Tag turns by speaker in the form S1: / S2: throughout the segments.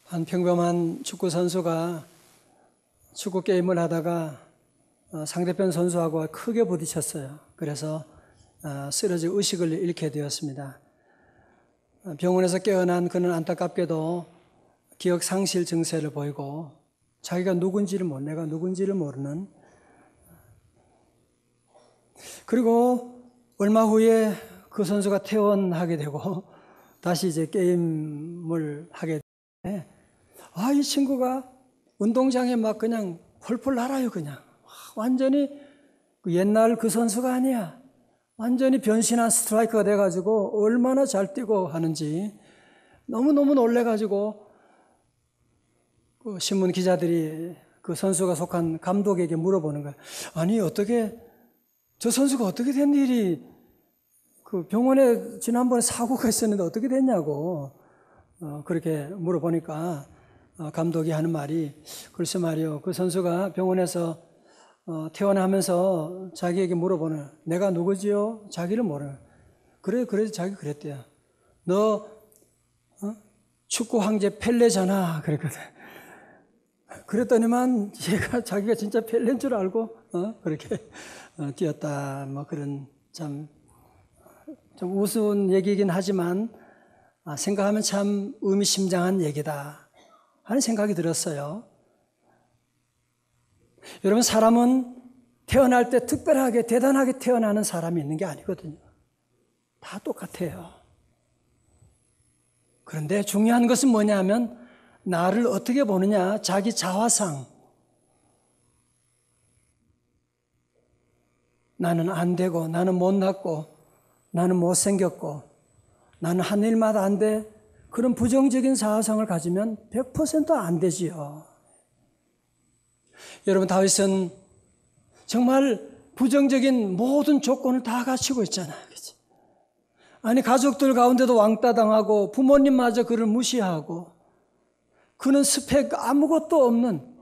S1: 한 평범한 축구 선수가 축구 게임을 하다가 상대편 선수하고 크게 부딪혔어요. 그래서 쓰러져 의식을 잃게 되었습니다. 병원에서 깨어난 그는 안타깝게도 기억 상실 증세를 보이고 자기가 내가 누군지를 모르는, 그리고 얼마 후에 그 선수가 퇴원하게 되고 다시 이제 게임을 하게 되는데, 이 친구가 운동장에 막 그냥 펄펄 날아요. 그냥 완전히 옛날 그 선수가 아니야. 완전히 변신한 스트라이커가 돼가지고 얼마나 잘 뛰고 하는지 너무너무 놀래가지고 그 신문 기자들이 그 선수가 속한 감독에게 물어보는 거야. 아니, 저 선수가 어떻게 된 일이, 그 병원에 지난번에 사고가 있었는데 어떻게 됐냐고 그렇게 물어보니까 감독이 하는 말이, 글쎄 말이요, 그 선수가 병원에서 퇴원하면서 자기에게 물어보는, 내가 누구지요? 자기를 모르는. 그래서 자기 그랬대요. 너 축구 황제 펠레잖아. 그랬거든. 그랬더니만 자기가 진짜 펠레인 줄 알고 그렇게 뛰었다. 뭐 그런 좀 우스운 얘기이긴 하지만 생각하면 참 의미심장한 얘기다 하는 생각이 들었어요. 여러분, 사람은 태어날 때 특별하게 대단하게 태어나는 사람이 있는 게 아니거든요. 다 똑같아요. 그런데 중요한 것은 뭐냐면 나를 어떻게 보느냐, 자기 자화상. 나는 안 되고, 나는 못났고, 나는 못생겼고, 나는 한 일마다 안 돼. 그런 부정적인 자화상을 가지면 100% 안 되지요. 여러분, 다윗은 정말 부정적인 모든 조건을 다 갖추고 있잖아요. 그치? 아니, 가족들 가운데도 왕따 당하고 부모님마저 그를 무시하고, 그는 스펙 아무것도 없는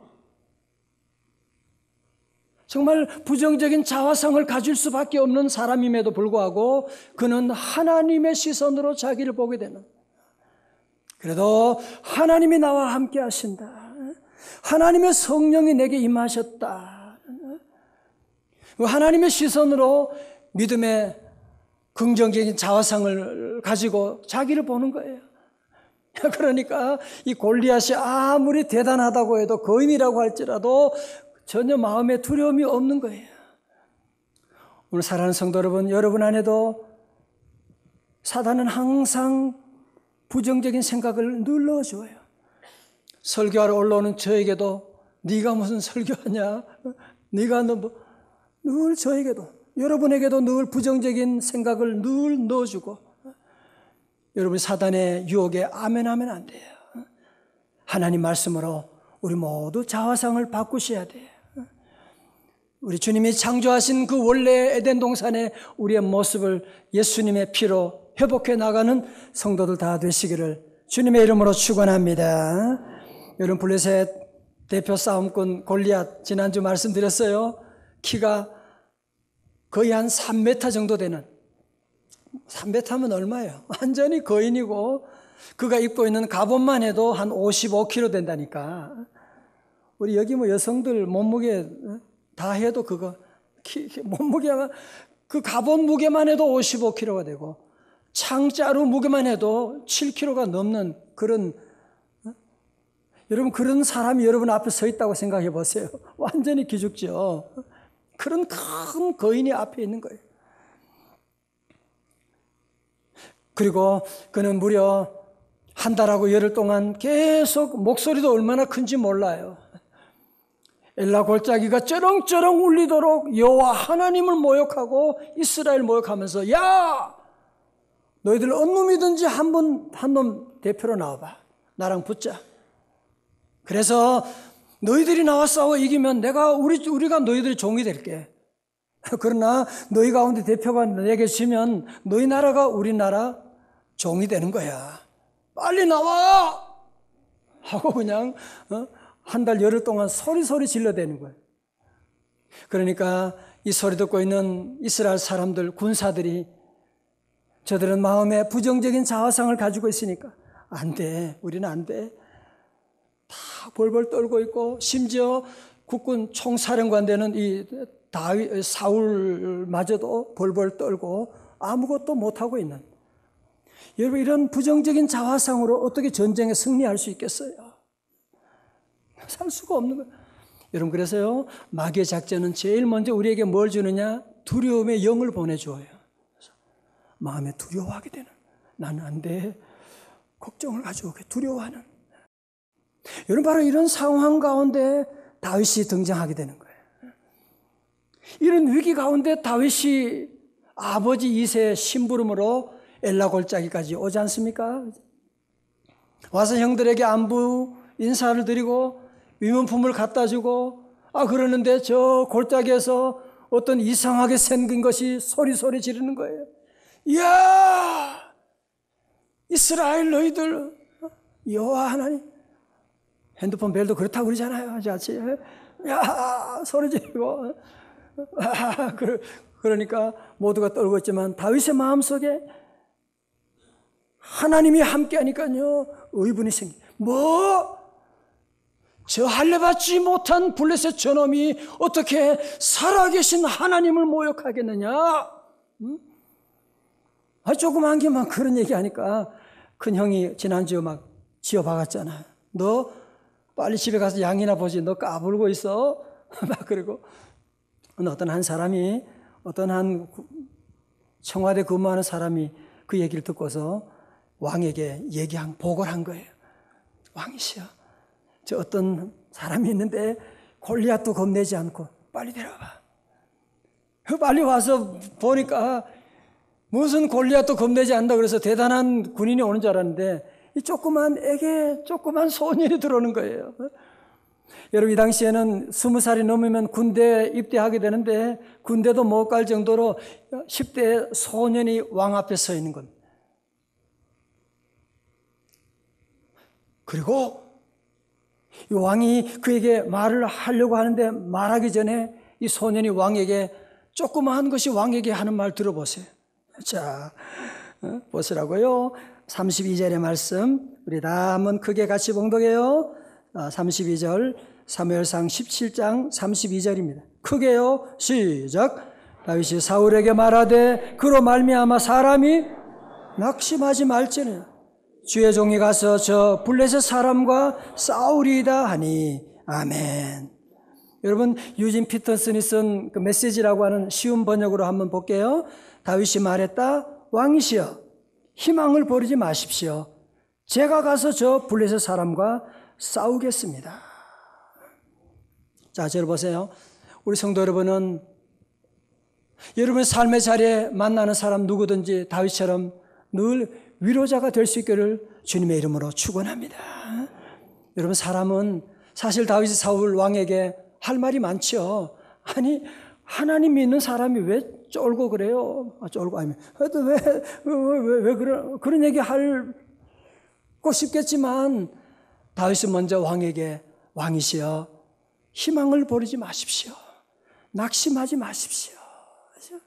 S1: 정말 부정적인 자화상을 가질 수밖에 없는 사람임에도 불구하고 그는 하나님의 시선으로 자기를 보게 되는, 그래도 하나님이 나와 함께 하신다, 하나님의 성령이 내게 임하셨다, 하나님의 시선으로 믿음의 긍정적인 자화상을 가지고 자기를 보는 거예요. 그러니까 이 골리앗이 아무리 대단하다고 해도, 거인이라고 할지라도 전혀 마음에 두려움이 없는 거예요. 오늘 사랑하는 성도 여러분 안에도 사단은 항상 부정적인 생각을 늘 넣어줘요. 설교하러 올라오는 저에게도 네가 무슨 설교하냐, 네가 늘 저에게도, 여러분에게도 늘 부정적인 생각을 늘 넣어주고, 여러분 사단의 유혹에 아멘하면 안 돼요. 하나님 말씀으로 우리 모두 자화상을 바꾸셔야 돼요. 우리 주님이 창조하신 그 원래 에덴 동산의 우리의 모습을 예수님의 피로 회복해 나가는 성도들 다 되시기를 주님의 이름으로 축원합니다. 여러분, 블레셋 대표 싸움꾼 골리앗 지난주 말씀드렸어요. 키가 거의 한 3m 정도 되는, 3m면 얼마예요? 완전히 거인이고, 그가 입고 있는 갑옷만 해도 한 55kg 된다니까. 우리 여기 뭐 여성들 몸무게 다 해도 그거 몸무게가, 그 갑옷 무게만 해도 55kg가 되고 창자루 무게만 해도 7kg가 넘는 그런, 여러분 그런 사람이 여러분 앞에 서 있다고 생각해 보세요. 완전히 기죽죠. 그런 큰 거인이 앞에 있는 거예요. 그리고 그는 무려 한 달하고 열흘 동안 계속, 목소리도 얼마나 큰지 몰라요, 엘라 골짜기가 쩌렁쩌렁 울리도록 여호와 하나님을 모욕하고 이스라엘 모욕하면서, 야, 너희들 어느 놈이든지 한 놈 대표로 나와봐, 나랑 붙자. 그래서 너희들이 나와 싸워 이기면 우리가 너희들의 종이 될게. 그러나 너희 가운데 대표가 내게 지면 너희 나라가 우리나라 종이 되는 거야. 빨리 나와! 하고 그냥 한 달 열흘 동안 소리 질러대는 거예요. 그러니까 이 소리 듣고 있는 이스라엘 사람들, 군사들이, 저들은 마음에 부정적인 자화상을 가지고 있으니까 안 돼, 우리는 안 돼. 벌벌 떨고 있고, 심지어 국군 총사령관 되는 이 사울마저도 벌벌 떨고 아무것도 못하고 있는, 여러분, 이런 부정적인 자화상으로 어떻게 전쟁에 승리할 수 있겠어요? 살 수가 없는 거예요. 여러분, 그래서요, 마귀의 작전은 제일 먼저 우리에게 뭘 주느냐? 두려움의 영을 보내줘요. 마음에 두려워하게 되는, 나는 안 돼, 걱정을 가져오게 두려워하는. 여러분, 바로 이런 상황 가운데 다윗이 등장하게 되는 거예요. 이런 위기 가운데 다윗이 아버지 이새의 심부름으로 엘라 골짜기까지 오지 않습니까? 와서 형들에게 안부 인사를 드리고 위문품을 갖다 주고, 그러는데 저 골짜기에서 어떤 이상하게 생긴 것이 소리 지르는 거예요. 이야, 이스라엘 너희들, 여호와 하나님, 핸드폰 벨도 그렇다고 그러잖아요. 자치. 야, 소리 지르고. 그러니까 모두가 떨고 있지만 다윗의 마음속에 하나님이 함께하니까요, 의분이 생겨. 저 할례받지 못한 블레셋 저놈이 어떻게 살아계신 하나님을 모욕하겠느냐? 조그만 게만 그런 얘기하니까 큰 형이 지난주에 막 지어박았잖아요. 너 빨리 집에 가서 양이나 보지, 너 까불고 있어. 막 그러고, 어떤 한 사람이, 어떤 한 청와대 근무하는 사람이 그 얘기를 듣고서 왕에게 보고를 한 거예요. 왕이시여, 저 어떤 사람이 있는데 골리앗도 겁내지 않고 빨리 데려와봐. 빨리 와서 보니까 무슨 골리앗도 겁내지 않는다 그래서 대단한 군인이 오는 줄 알았는데 이 조그만 소년이 들어오는 거예요. 여러분, 이 당시에는 20살이 넘으면 군대 입대하게 되는데 군대도 못 갈 정도로 10대 소년이 왕 앞에 서 있는 겁니다. 그리고 이 왕이 그에게 말을 하려고 하는데 말하기 전에 이 소년이 왕에게, 조그마한 것이 왕에게 하는 말 들어보세요. 자, 보시라고요. 32절의 말씀 우리 다 한번 크게 같이 봉독해요. 32절, 사무엘상 17장 32절입니다. 크게요. 시작. 다윗이 사울에게 말하되 그로 말미암아 사람이 낙심하지 말지니라. 주의 종이 가서 저 블레셋 사람과 싸우리이다 하니. 아멘. 여러분, 유진 피터슨이 쓴 그 메시지라고 하는 쉬운 번역으로 한번 볼게요. 다윗이 말했다. 왕이시여, 희망을 버리지 마십시오. 제가 가서 저 블레셋 사람과 싸우겠습니다. 자, 저를 보세요. 우리 성도 여러분은 여러분의 삶의 자리에 만나는 사람 누구든지 다윗처럼 늘 위로자가 될 수 있기를 주님의 이름으로 축원합니다. 여러분, 사람은 사실 다윗이 사울 왕에게 할 말이 많죠. 아니, 하나님 믿는 사람이 왜 쫄고 그래요? 쫄고 아니면 왜 그런 얘기 하고 싶겠지만 다윗은 먼저 왕에게 왕이시여, 희망을 버리지 마십시오. 낙심하지 마십시오. 그렇죠?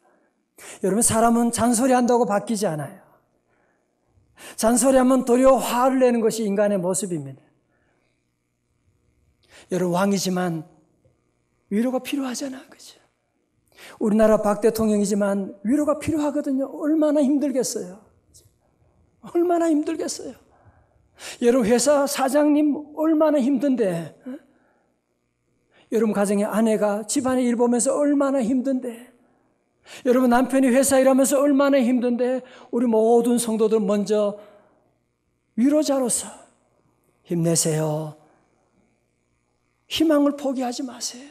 S1: 여러분, 사람은 잔소리한다고 바뀌지 않아요. 잔소리하면 도리어 화를 내는 것이 인간의 모습입니다. 여러분, 왕이지만 위로가 필요하잖아, 그죠? 우리나라 박 대통령이지만 위로가 필요하거든요. 얼마나 힘들겠어요. 얼마나 힘들겠어요. 여러분, 회사 사장님 얼마나 힘든데, 여러분 가정의 아내가 집안의 일 보면서 얼마나 힘든데, 여러분 남편이 회사 일하면서 얼마나 힘든데, 우리 모든 성도들 먼저 위로자로서 힘내세요. 희망을 포기하지 마세요.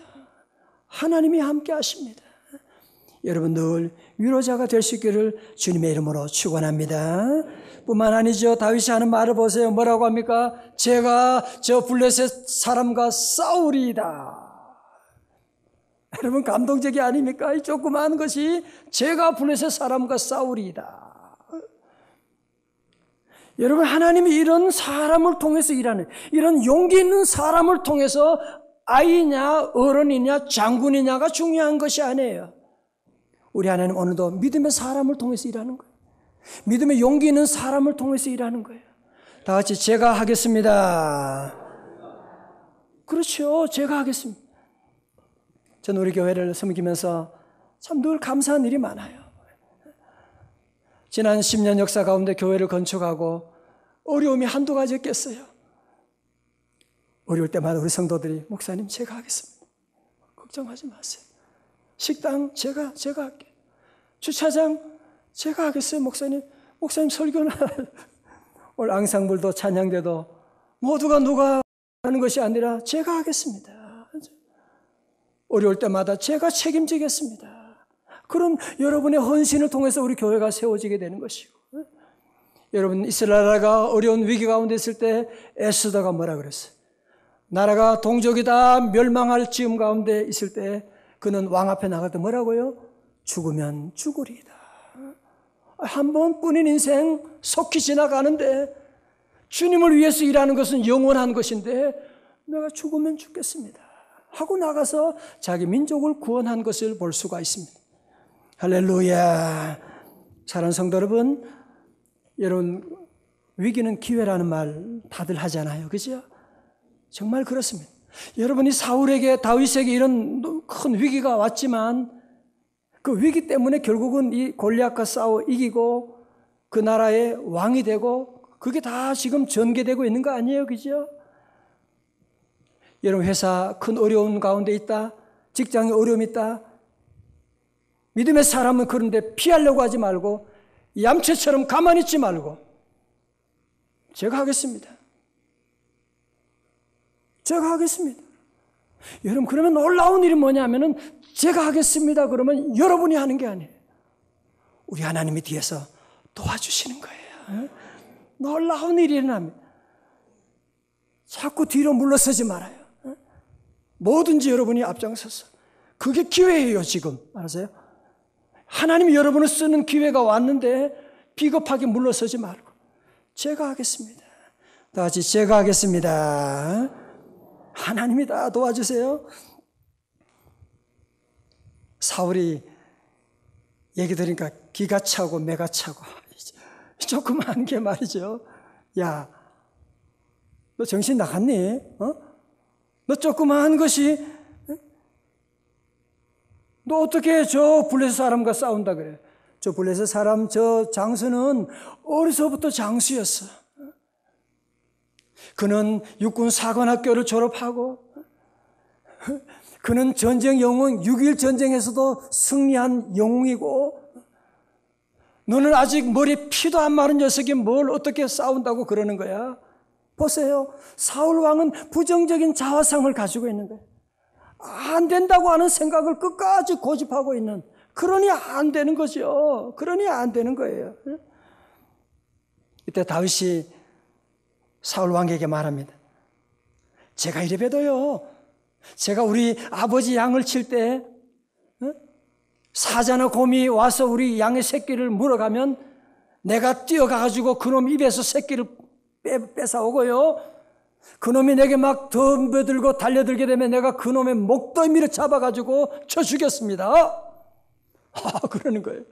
S1: 하나님이 함께 하십니다. 여러분 늘 위로자가 될 수 있기를 주님의 이름으로 축원합니다. 뿐만 아니죠. 다윗이 하는 말을 보세요. 뭐라고 합니까? 제가 저 블레셋 사람과 싸우리이다. 여러분, 감동적이 아닙니까? 이 조그마한 것이 제가 블레셋 사람과 싸우리이다. 여러분, 하나님이 이런 사람을 통해서 일하는, 이런 용기 있는 사람을 통해서 아이냐 어른이냐 장군이냐가 중요한 것이 아니에요. 우리 하나님 오늘도 믿음의 사람을 통해서 일하는 거예요. 믿음의 용기 있는 사람을 통해서 일하는 거예요. 다 같이 제가 하겠습니다. 그렇죠. 제가 하겠습니다. 저는 우리 교회를 섬기면서 참 늘 감사한 일이 많아요. 지난 10년 역사 가운데 교회를 건축하고 어려움이 한두 가지 없겠어요. 어려울 때마다 우리 성도들이 목사님 제가 하겠습니다. 걱정하지 마세요. 식당 제가 할게요. 주차장 제가 하겠어요. 목사님 설교는 오늘 앙상블도 찬양대도 모두가 누가 하는 것이 아니라 제가 하겠습니다. 어려울 때마다 제가 책임지겠습니다. 그런 여러분의 헌신을 통해서 우리 교회가 세워지게 되는 것이고, 여러분 이스라엘가 어려운 위기 가운데 있을 때 에스더가 뭐라 그랬어요? 나라가 동족이 다 멸망할 즈음 가운데 있을 때 그는 왕 앞에 나갈 때 뭐라고요? 죽으면 죽으리이다. 한 번뿐인 인생 속히 지나가는데 주님을 위해서 일하는 것은 영원한 것인데 내가 죽으면 죽겠습니다 하고 나가서 자기 민족을 구원한 것을 볼 수가 있습니다. 할렐루야. 사랑하는 성도 여러분, 위기는 기회라는 말 다들 하잖아요. 그죠? 정말 그렇습니다. 여러분이 사울에게 다윗에게 이런 큰 위기가 왔지만 그 위기 때문에 결국은 이 골리앗과 싸워 이기고 그 나라의 왕이 되고 그게 다 지금 전개되고 있는 거 아니에요? 그죠? 여러분 회사 큰 어려움 가운데 있다. 직장에 어려움이 있다. 믿음의 사람은 그런데 피하려고 하지 말고 얌체처럼 가만히 있지 말고 제가 하겠습니다. 제가 하겠습니다. 여러분 그러면 놀라운 일이 뭐냐면은 제가 하겠습니다. 그러면 여러분이 하는 게 아니에요. 우리 하나님이 뒤에서 도와주시는 거예요. 놀라운 일이 일어납니다. 자꾸 뒤로 물러서지 말아요. 뭐든지 여러분이 앞장서서. 그게 기회예요, 지금. 알았어요? 하나님이 여러분을 쓰는 기회가 왔는데 비겁하게 물러서지 말고 제가 하겠습니다. 다 같이 제가 하겠습니다. 하나님이 다 도와주세요. 사울이 얘기 들으니까 기가 차고 매가 차고 조그만 게 말이죠. 야, 너 정신 나갔니? 너 조그만 것이 너 어떻게 저 블레셋 사람과 싸운다 그래? 저 블레셋 사람 저 장수는 어려서부터 장수였어. 그는 육군 사관학교를 졸업하고 그는 전쟁 영웅 6.1 전쟁에서도 승리한 영웅이고 너는 아직 머리에 피도 안 마른 녀석이 뭘 어떻게 싸운다고 그러는 거야? 보세요. 사울 왕은 부정적인 자화상을 가지고 있는 거예요. 안 된다고 하는 생각을 끝까지 고집하고 있는, 그러니 안 되는 거죠. 그러니 안 되는 거예요. 이때 다윗이 사울 왕에게 말합니다. 제가 이래봬도요, 제가 우리 아버지 양을 칠 때 사자나 곰이 와서 우리 양의 새끼를 물어가면 내가 뛰어가가지고 그놈 입에서 새끼를 뺏어오고요, 그놈이 내게 막 덤벼들고 달려들게 되면 내가 그놈의 목덜미를 잡아가지고 쳐 죽였습니다. 그러는 거예요.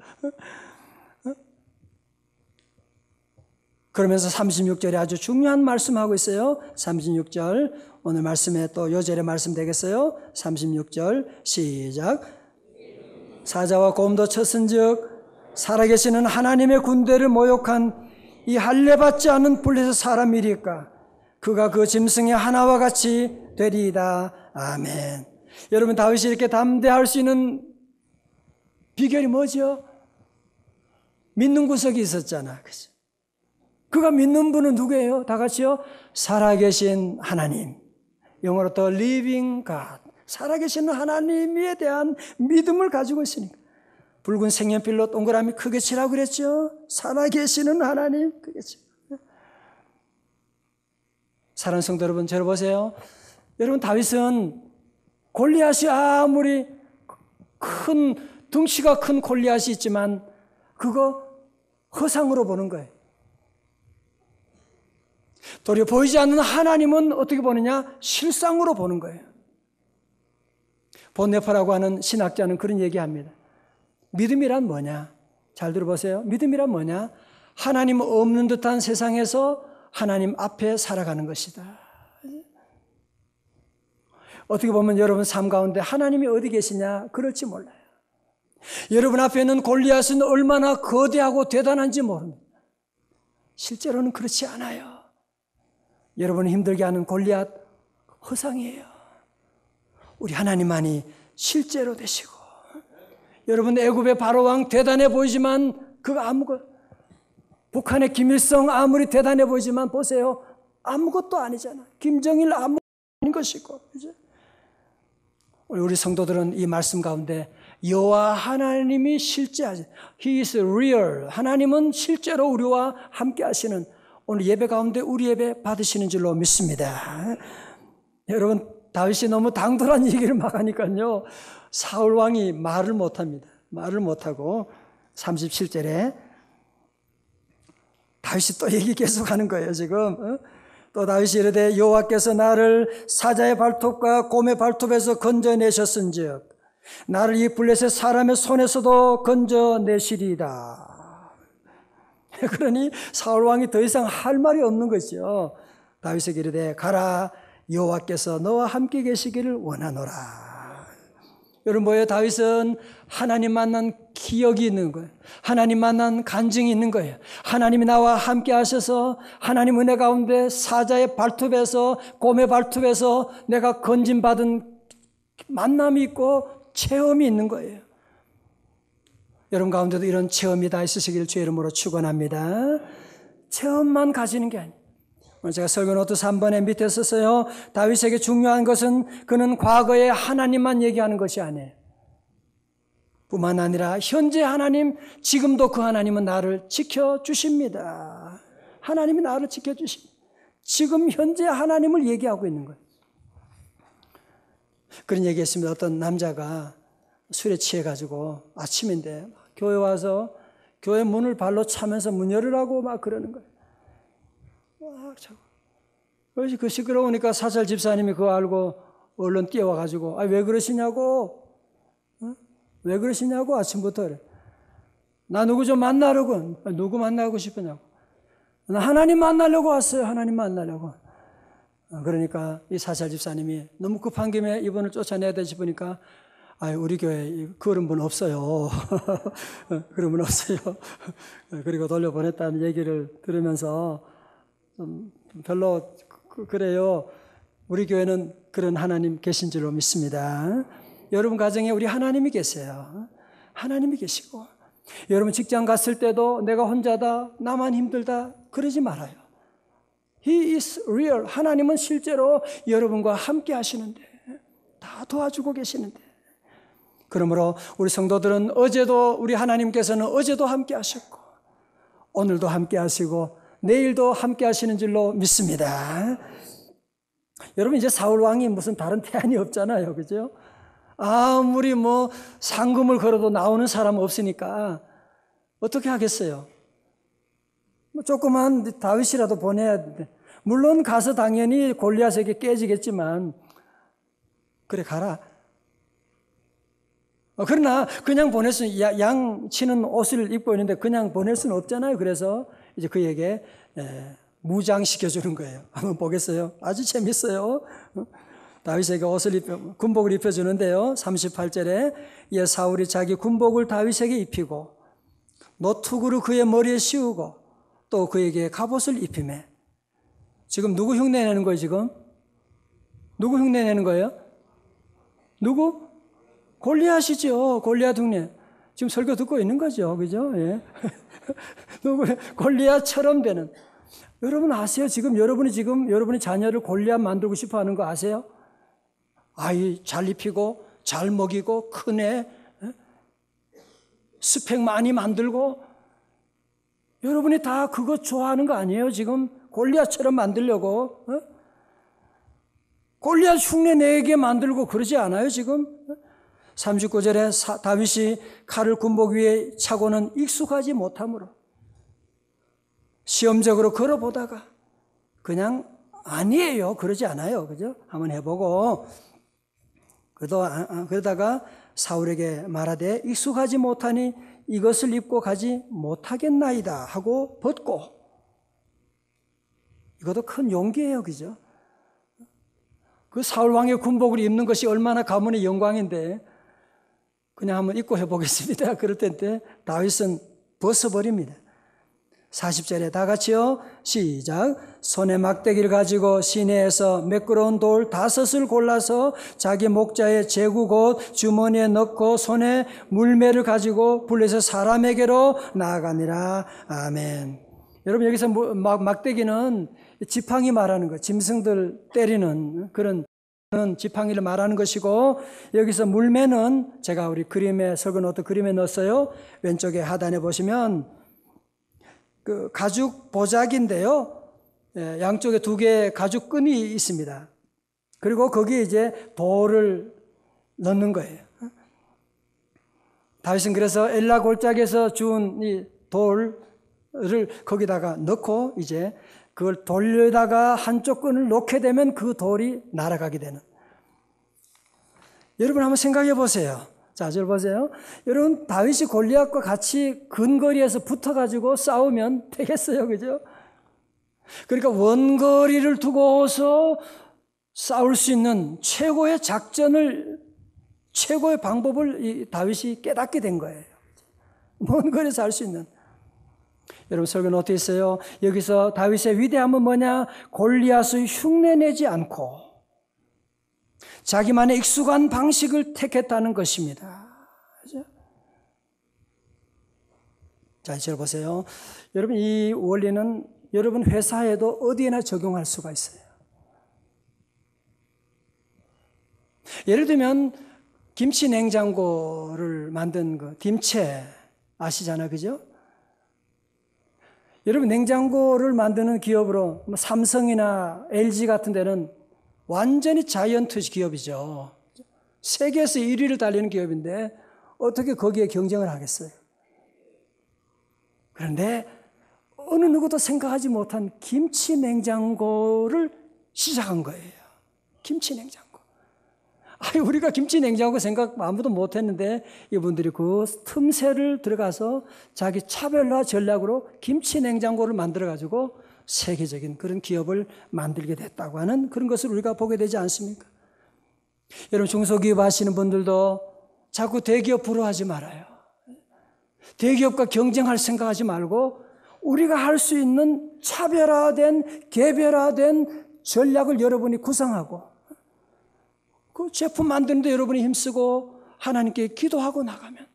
S1: 그러면서 36절에 아주 중요한 말씀하고 있어요. 36절, 오늘 말씀에 또 요절의 말씀 되겠어요. 36절 시작. 사자와 곰도 쳤은즉 살아계시는 하나님의 군대를 모욕한 이 할례받지 않은 블레셋 사람이리까 그가 그 짐승의 하나와 같이 되리이다. 아멘. 여러분, 다윗이 이렇게 담대할 수 있는 비결이 뭐죠? 믿는 구석이 있었잖아. 그죠? 그가 믿는 분은 누구예요? 다 같이요. 살아계신 하나님. 영어로 The Living God. 살아계신 하나님에 대한 믿음을 가지고 있으니까. 붉은 색연필로 동그라미 크게 치라고 그랬죠. 살아계시는 하나님. 크게 치. 사랑하는 성도 여러분, 저를 보세요. 여러분, 다윗은 골리앗이 아무리 큰 덩치가 큰 골리앗이 있지만 그거 허상으로 보는 거예요. 도리어 보이지 않는 하나님은 어떻게 보느냐? 실상으로 보는 거예요. 본네퍼라고 하는 신학자는 그런 얘기합니다. 믿음이란 뭐냐? 잘 들어보세요. 믿음이란 뭐냐? 하나님 없는 듯한 세상에서 하나님 앞에 살아가는 것이다. 어떻게 보면 여러분 삶 가운데 하나님이 어디 계시냐? 그럴지 몰라요. 여러분 앞에 있는 골리앗은 얼마나 거대하고 대단한지 모릅니다. 실제로는 그렇지 않아요. 여러분을 힘들게 하는 골리앗 허상이에요. 우리 하나님만이 실제로 되시고, 여러분 애굽의 바로왕 대단해 보이지만 그거 아무것도, 북한의 김일성 아무리 대단해 보이지만 보세요, 아무것도 아니잖아. 김정일 아무것도 아닌 것이고, 그죠? 우리 성도들은 이 말씀 가운데 여호와 하나님이 실제하시, He is real. 하나님은 실제로 우리와 함께 하시는, 오늘 예배 가운데 우리 예배 받으시는 줄로 믿습니다. 여러분, 다윗이 너무 당돌한 얘기를 막 하니까요, 사울 왕이 말을 못합니다. 말을 못하고 37절에 다윗이 또 얘기 계속하는 거예요. 지금 또 다윗이 이르되 여호와께서 나를 사자의 발톱과 곰의 발톱에서 건져내셨은즉 나를 이 블레셋 사람의 손에서도 건져내시리이다. 그러니 사울 왕이 더 이상 할 말이 없는 거죠. 다윗에게 이르되 가라, 여호와께서 너와 함께 계시기를 원하노라. 여러분 뭐예요? 다윗은 하나님 만난 기억이 있는 거예요. 하나님 만난 간증이 있는 거예요. 하나님이 나와 함께 하셔서 하나님 은혜 가운데 사자의 발톱에서, 곰의 발톱에서 내가 건진받은 만남이 있고 체험이 있는 거예요. 여러분 가운데도 이런 체험이 다 있으시기를 주의 이름으로 축원합니다. 체험만 가지는 게 아니에요. 오늘 제가 설교 노트 3번에 밑에 썼어요. 다윗에게 중요한 것은 그는 과거에 하나님만 얘기하는 것이 아니에요. 뿐만 아니라 현재 하나님, 지금도 그 하나님은 나를 지켜주십니다. 하나님이 나를 지켜주십니다. 지금 현재 하나님을 얘기하고 있는 거예요. 그런 얘기했습니다. 어떤 남자가 술에 취해가지고 아침인데 교회 와서 교회 문을 발로 차면서 문 열으라고 막 그러는 거예요. 그래서 그 시끄러우니까 사찰 집사님이 그거 알고 얼른 뛰어와가지고 왜 그러시냐고, 왜 그러시냐고 아침부터 그래. 나 누구 좀 만나려고. 누구 만나고 싶으냐고. 나 하나님 만나려고 왔어요. 하나님 만나려고. 그러니까 이 사찰 집사님이 너무 급한 김에 이분을 쫓아내야 돼 싶으니까 우리 교회 그런 분 없어요. 그런 분 없어요. 그리고 돌려보냈다는 얘기를 들으면서 별로 그래요. 우리 교회는 그런 하나님 계신 줄로 믿습니다. 여러분 가정에 우리 하나님이 계세요. 하나님이 계시고, 여러분 직장 갔을 때도 내가 혼자다, 나만 힘들다 그러지 말아요. He is real. 하나님은 실제로 여러분과 함께 하시는데, 다 도와주고 계시는데, 그러므로 우리 성도들은 어제도, 우리 하나님께서는 어제도 함께 하셨고 오늘도 함께 하시고 내일도 함께 하시는 줄로 믿습니다. 여러분 이제 사울 왕이 무슨 다른 대안이 없잖아요. 그죠? 아무리 상금을 걸어도 나오는 사람 없으니까 어떻게 하겠어요? 조그만 다윗이라도 보내야 돼. 물론 가서 당연히 골리앗에게 깨지겠지만 그래 가라. 그러나 그냥 보낼 수는, 양 치는 옷을 입고 있는데 그냥 보낼 수는 없잖아요. 그래서 이제 그에게 무장시켜주는 거예요. 한번 보겠어요? 아주 재밌어요. 다윗에게 군복을 입혀주는데요. 38절에 이에 사울이 자기 군복을 다윗에게 입히고 노투구를 그의 머리에 씌우고 또 그에게 갑옷을 입히매. 지금 누구 흉내내는 거예요? 지금 누구 흉내내는 거예요? 누구? 골리앗이죠. 골리앗 흉내. 지금 설교 듣고 있는 거죠. 그죠? 예. 누구? 골리앗처럼 되는. 여러분 아세요? 지금 여러분이 자녀를 골리앗 만들고 싶어 하는 거 아세요? 아이 잘 입히고, 잘 먹이고, 큰 애, 스펙 많이 만들고, 여러분이 다 그거 좋아하는 거 아니에요? 지금 골리앗처럼 만들려고. 골리앗 흉내 내게 만들고 그러지 않아요? 지금? 39절에 다윗이 칼을 군복 위에 차고는 익숙하지 못하므로 시험적으로 걸어보다가 그냥 아니에요. 그러지 않아요. 그죠? 한번 해보고 그러다가 사울에게 말하되 익숙하지 못하니 이것을 입고 가지 못하겠나이다 하고 벗고. 이것도 큰 용기예요. 그죠? 그 사울 왕의 군복을 입는 것이 얼마나 가문의 영광인데 그냥 한번 입고 해보겠습니다. 그럴 때 다윗은 벗어버립니다. 40절에 다 같이요. 시작. 손에 막대기를 가지고 시내에서 매끄러운 돌 5을 골라서 자기 목자의 제구 곧 주머니에 넣고 손에 물매를 가지고 불에서 사람에게로 나아가니라. 아멘. 여러분 여기서 막대기는 지팡이 말하는 것, 짐승들 때리는 그런 지팡이를 말하는 것이고, 여기서 물매는 제가 우리 그림에 설거노트 그림에 넣었어요. 왼쪽에 하단에 보시면 그 가죽 보자기인데요. 양쪽에 2개의 가죽 끈이 있습니다. 그리고 거기에 이제 돌을 넣는 거예요. 다윗은 그래서 엘라 골짜기에서 주운 이 돌을 거기다가 넣고 이제 그걸 돌려다가 한쪽 끈을 놓게 되면 그 돌이 날아가게 되는. 여러분 한번 생각해 보세요. 자, 저 보세요. 여러분 다윗이 골리앗과 같이 근거리에서 붙어가지고 싸우면 되겠어요, 그죠? 그러니까 원거리를 두고서 싸울 수 있는 최고의 작전을, 최고의 방법을 이 다윗이 깨닫게 된 거예요. 먼 거리에서 할 수 있는. 여러분 설교는 어떻게 있어요? 여기서 다윗의 위대함은 뭐냐? 골리앗을 흉내내지 않고 자기만의 익숙한 방식을 택했다는 것입니다. 그렇죠? 자, 이제 보세요. 여러분 이 원리는 여러분 회사에도 어디에나 적용할 수가 있어요. 예를 들면 김치 냉장고를 만든 그 딤체 아시잖아요, 그죠? 여러분 냉장고를 만드는 기업으로 삼성이나 LG 같은 데는 완전히 자이언트 기업이죠. 세계에서 1위를 달리는 기업인데 어떻게 거기에 경쟁을 하겠어요? 그런데 어느 누구도 생각하지 못한 김치 냉장고를 시작한 거예요. 김치 냉장고. 아니, 우리가 김치 냉장고 생각 아무도 못했는데 이분들이 그 틈새를 들어가서 자기 차별화 전략으로 김치 냉장고를 만들어가지고 세계적인 그런 기업을 만들게 됐다고 하는 그런 것을 우리가 보게 되지 않습니까? 여러분 중소기업 하시는 분들도 자꾸 대기업 부러워하지 말아요. 대기업과 경쟁할 생각하지 말고 우리가 할 수 있는 차별화된 개별화된 전략을 여러분이 구상하고 그 제품 만드는데 여러분이 힘쓰고 하나님께 기도하고 나가면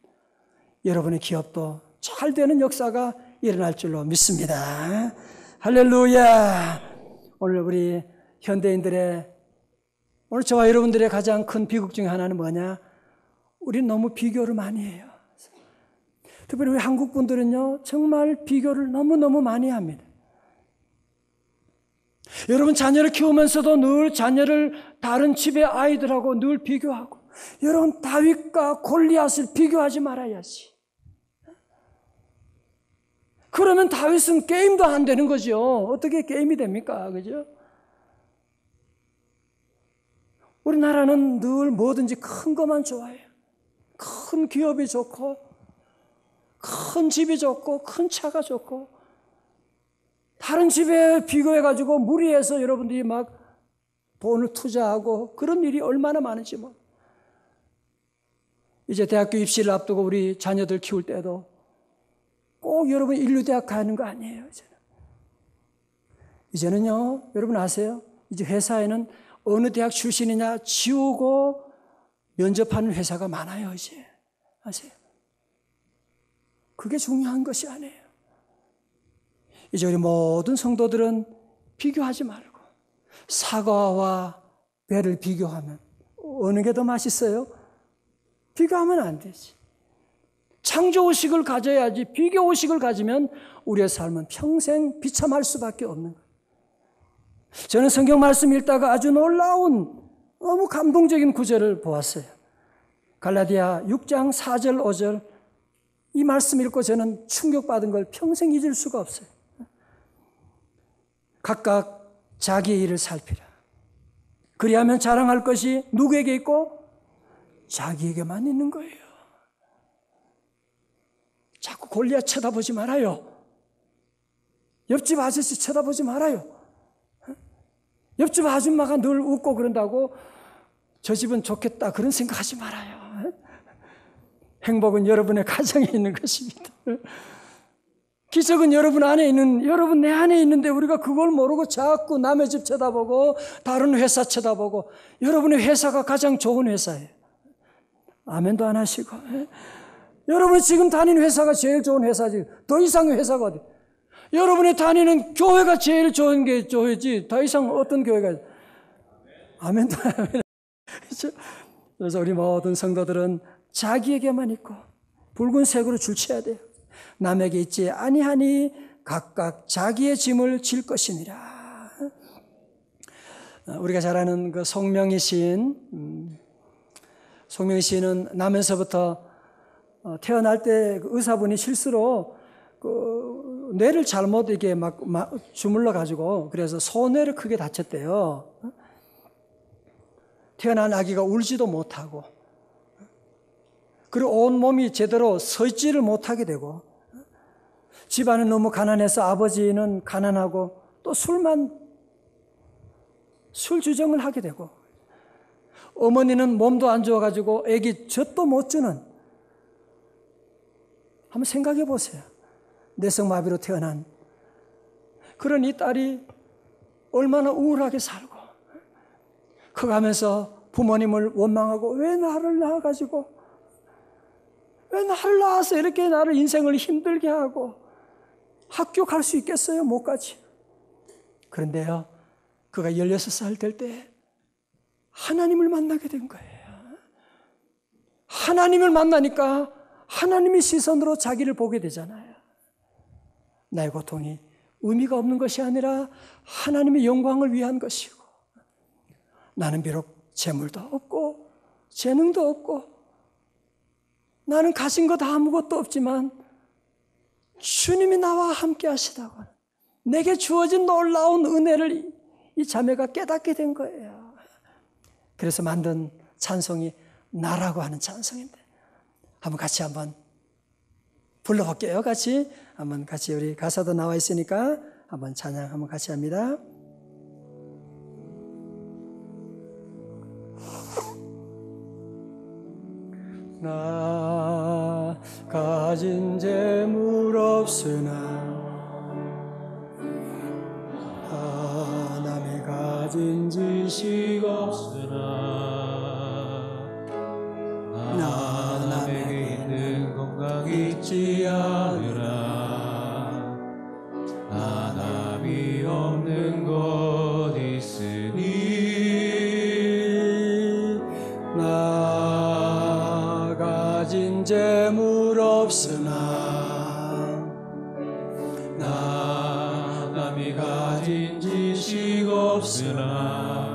S1: 여러분의 기업도 잘 되는 역사가 일어날 줄로 믿습니다. 할렐루야. 오늘 우리 현대인들의 오늘 저와 여러분들의 가장 큰 비극 중에 하나는 뭐냐? 우리는 너무 비교를 많이 해요. 특별히 우리 한국 분들은요 정말 비교를 너무너무 많이 합니다. 여러분 자녀를 키우면서도 늘 자녀를 다른 집의 아이들하고 늘 비교하고, 여러분 다윗과 골리앗을 비교하지 말아야지. 그러면 다윗은 게임도 안 되는 거죠. 어떻게 게임이 됩니까? 그죠? 우리나라는 늘 뭐든지 큰 것만 좋아해요. 큰 기업이 좋고 큰 집이 좋고 큰 차가 좋고, 다른 집에 비교해가지고 무리해서 여러분들이 막 돈을 투자하고 그런 일이 얼마나 많은지 뭐. 이제 대학교 입시를 앞두고 우리 자녀들 키울 때도 꼭 여러분 인류대학 가는 거 아니에요. 이제는요 여러분 아세요? 이제 회사에는 어느 대학 출신이냐 지우고 면접하는 회사가 많아요. 이제 아세요? 그게 중요한 것이 아니에요. 이제 우리 모든 성도들은 비교하지 말고 사과와 배를 비교하면 어느 게 더 맛있어요? 비교하면 안 되지. 창조의식을 가져야지. 비교의식을 가지면 우리의 삶은 평생 비참할 수밖에 없는 거예요. 저는 성경 말씀 읽다가 아주 놀라운 너무 감동적인 구절을 보았어요. 갈라디아 6장 4절 5절 이 말씀 읽고 저는 충격받은 걸 평생 잊을 수가 없어요. 각각 자기의 일을 살피라. 그리하면 자랑할 것이 누구에게 있고? 자기에게만 있는 거예요. 자꾸 골리앗 쳐다보지 말아요. 옆집 아저씨 쳐다보지 말아요. 옆집 아줌마가 늘 웃고 그런다고 저 집은 좋겠다 그런 생각하지 말아요. 행복은 여러분의 가정에 있는 것입니다. 기적은 여러분 내 안에 있는데 우리가 그걸 모르고 자꾸 남의 집 쳐다보고 다른 회사 쳐다보고 여러분의 회사가 가장 좋은 회사예요. 아멘도 안 하시고. 여러분이 지금 다니는 회사가 제일 좋은 회사지. 더 이상의 회사가 어디? 여러분이 다니는 교회가 제일 좋은 게 교회지. 더 이상 어떤 교회가? 아멘도 안 하면. 그래서 우리 모든 성도들은 자기에게만 있고 붉은색으로 줄쳐야 돼요. 남에게 있지 아니하니 각각 자기의 짐을 질 것이니라. 우리가 잘 아는 그 송명희 시인, 송명희 시인은 나면서부터 태어날 때 의사분이 실수로 그 뇌를 잘못 이게 막 주물러 가지고 그래서 소뇌를 크게 다쳤대요. 태어난 아기가 울지도 못하고 그리고 온 몸이 제대로 서 있지를 못하게 되고 집안은 너무 가난해서 아버지는 가난하고 또 술 주정을 하게 되고 어머니는 몸도 안 좋아가지고 애기 젖도 못 주는. 한번 생각해 보세요. 뇌성마비로 태어난 그런 이 딸이 얼마나 우울하게 살고 커가면서 부모님을 원망하고 왜 나를 낳아서 이렇게 나를 인생을 힘들게 하고 학교 갈 수 있겠어요? 못 가지. 그런데요, 그가 16살 될 때 하나님을 만나게 된 거예요. 하나님을 만나니까 하나님의 시선으로 자기를 보게 되잖아요. 나의 고통이 의미가 없는 것이 아니라 하나님의 영광을 위한 것이고 나는 비록 재물도 없고 재능도 없고 나는 가진 것 아무것도 없지만 주님이 나와 함께 하시다고 내게 주어진 놀라운 은혜를 이 자매가 깨닫게 된 거예요. 그래서 만든 찬송이 나라고 하는 찬송인데 한번 같이 한번 불러볼게요. 같이 우리 가사도 나와 있으니까 한번 찬양 한번 같이 합니다. 나 가진 재물 없으나 남이 가진 지식 없으나 남에게 있는 건강 있지 않으나 남이 없는 것 있으니 나 가진 재물 없으나 남이 가진 지식 없으나